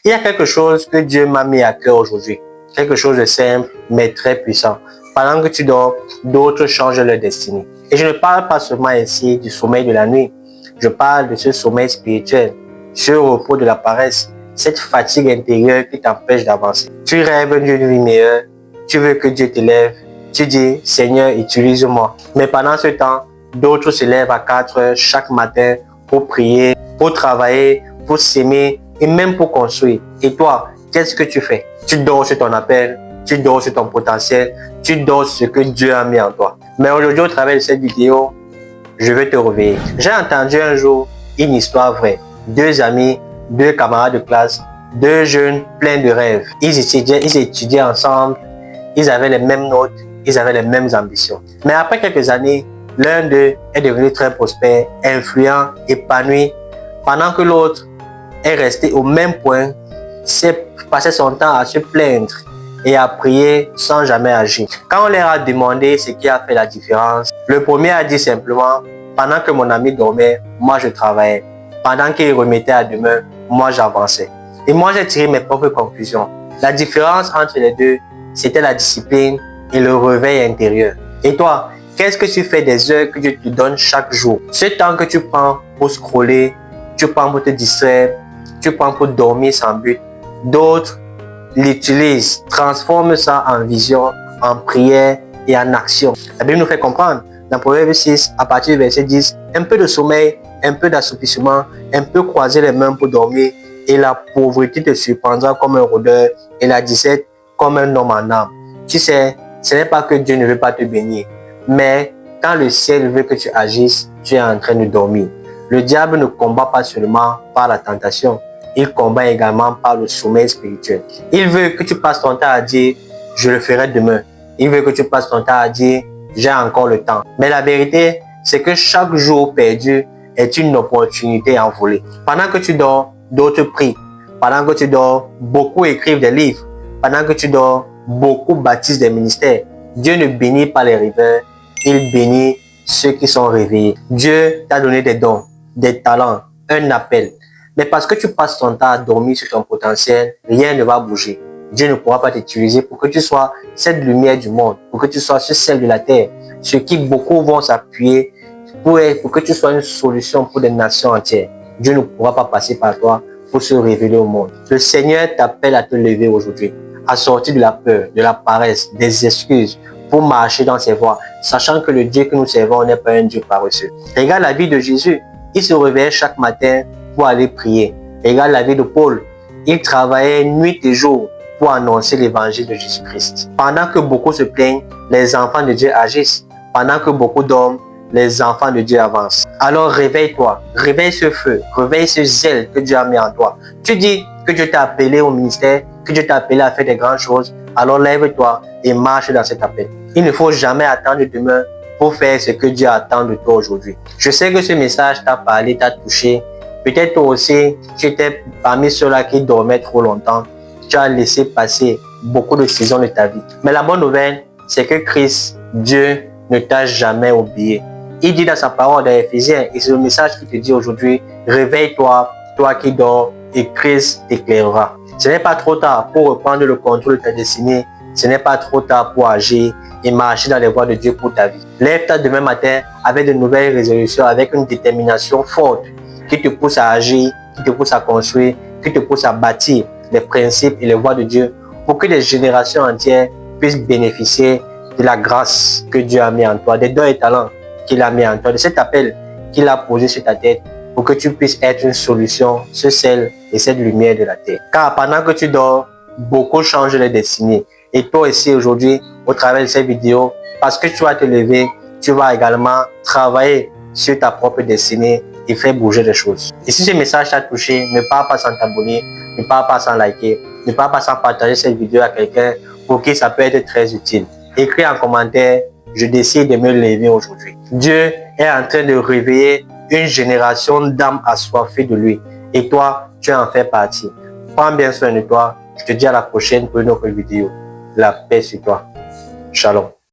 Il y a quelque chose que Dieu m'a mis à cœur aujourd'hui. Quelque chose de simple, mais très puissant. Pendant que tu dors, d'autres changent leur destinée. Et je ne parle pas seulement ici du sommeil de la nuit. Je parle de ce sommeil spirituel, ce repos de la paresse, cette fatigue intérieure qui t'empêche d'avancer. Tu rêves d'une vie meilleure, tu veux que Dieu t'élève, tu dis « Seigneur, utilise-moi ». Mais pendant ce temps, d'autres se lèvent à 4 heures chaque matin pour prier, pour travailler, pour s'aimer et même pour construire. Et toi, qu'est-ce que tu fais? Tu dors sur ton appel, tu dors sur ton potentiel, tu dors sur ce que Dieu a mis en toi. Mais aujourd'hui, au travers de cette vidéo, je vais te réveiller. J'ai entendu un jour une histoire vraie. 2 amis, 2 camarades de classe, 2 jeunes pleins de rêves. Ils étudiaient ensemble, ils avaient les mêmes notes, ils avaient les mêmes ambitions. Mais après quelques années, l'un d'eux est devenu très prospère, influent, épanoui, pendant que l'autre est resté au même point, s'est passé son temps à se plaindre et à prier sans jamais agir. Quand on leur a demandé ce qui a fait la différence, le premier a dit simplement, pendant que mon ami dormait, moi je travaillais. Pendant qu'il remettait à demain, moi j'avançais. Et moi j'ai tiré mes propres conclusions. La différence entre les deux, c'était la discipline et le réveil intérieur. Et toi, qu'est-ce que tu fais des heures que Dieu te donne chaque jour? Ce temps que tu prends pour scroller, tu prends pour te distraire, tu prends pour dormir sans but. D'autres l'utilisent, transforment ça en vision, en prière et en action. La Bible nous fait comprendre, dans Proverbe 6, à partir du verset 10, un peu de sommeil, un peu d'assoupissement, un peu croiser les mains pour dormir, et la pauvreté te surprendra comme un rôdeur, et la disette comme un homme en âme. Tu sais, ce n'est pas que Dieu ne veut pas te bénir, mais quand le ciel veut que tu agisses, tu es en train de dormir. Le diable ne combat pas seulement par la tentation, il combat également par le sommeil spirituel. Il veut que tu passes ton temps à dire « je le ferai demain ». Il veut que tu passes ton temps à dire « j'ai encore le temps ». Mais la vérité, c'est que chaque jour perdu est une opportunité envolée. Pendant que tu dors, d'autres prient. Pendant que tu dors, beaucoup écrivent des livres. Pendant que tu dors, beaucoup bâtissent des ministères. Dieu ne bénit pas les rêveurs, il bénit ceux qui sont réveillés. Dieu t'a donné des dons, des talents, un appel. Mais parce que tu passes ton temps à dormir sur ton potentiel, rien ne va bouger. Dieu ne pourra pas t'utiliser pour que tu sois cette lumière du monde, pour que tu sois ce sel de la terre, sur qui beaucoup vont s'appuyer pour que tu sois une solution pour des nations entières. Dieu ne pourra pas passer par toi pour se révéler au monde. Le Seigneur t'appelle à te lever aujourd'hui, à sortir de la peur, de la paresse, des excuses, pour marcher dans ses voies, sachant que le Dieu que nous servons n'est pas un Dieu paresseux. Regarde la vie de Jésus. Il se réveillait chaque matin pour aller prier. Regarde la vie de Paul. Il travaillait nuit et jour pour annoncer l'évangile de Jésus-Christ. Pendant que beaucoup se plaignent, les enfants de Dieu agissent. Pendant que beaucoup dorment, les enfants de Dieu avancent. Alors réveille-toi, réveille ce feu, réveille ce zèle que Dieu a mis en toi. Tu dis que Dieu t'a appelé au ministère, que Dieu t'a appelé à faire des grandes choses, alors lève-toi et marche dans cet appel. Il ne faut jamais attendre demain pour faire ce que Dieu attend de toi aujourd'hui. Je sais que ce message t'a parlé, t'a touché. Peut-être toi aussi, tu étais parmi ceux-là qui dormaient trop longtemps. Tu as laissé passer beaucoup de saisons de ta vie. Mais la bonne nouvelle, c'est que Christ, Dieu, ne t'a jamais oublié. Il dit dans sa parole dans Éphésiens, et c'est le message qu'il te dit aujourd'hui, réveille-toi, toi qui dors, et Christ t'éclairera. Ce n'est pas trop tard pour reprendre le contrôle de ta destinée. Ce n'est pas trop tard pour agir et marcher dans les voies de Dieu pour ta vie. Lève-toi demain matin avec de nouvelles résolutions, avec une détermination forte qui te pousse à agir, qui te pousse à construire, qui te pousse à bâtir les principes et les voies de Dieu pour que des générations entières puissent bénéficier de la grâce que Dieu a mis en toi, des dons et talents qu'il a mis en toi, de cet appel qu'il a posé sur ta tête pour que tu puisses être une solution, ce sel et cette lumière de la terre. Car pendant que tu dors, beaucoup changent les destinées. Et toi aussi aujourd'hui, au travers de cette vidéo, parce que tu vas te lever, tu vas également travailler sur ta propre destinée et faire bouger les choses. Et si ce message t'a touché, ne pars pas sans t'abonner, ne pars pas sans liker, ne pars pas sans partager cette vidéo à quelqu'un pour qui ça peut être très utile. Écris en commentaire, je décide de me lever aujourd'hui. Dieu est en train de réveiller une génération d'âmes assoiffées de lui. Et toi, tu en fais partie. Prends bien soin de toi. Je te dis à la prochaine pour une autre vidéo. La paix sur toi. Shalom.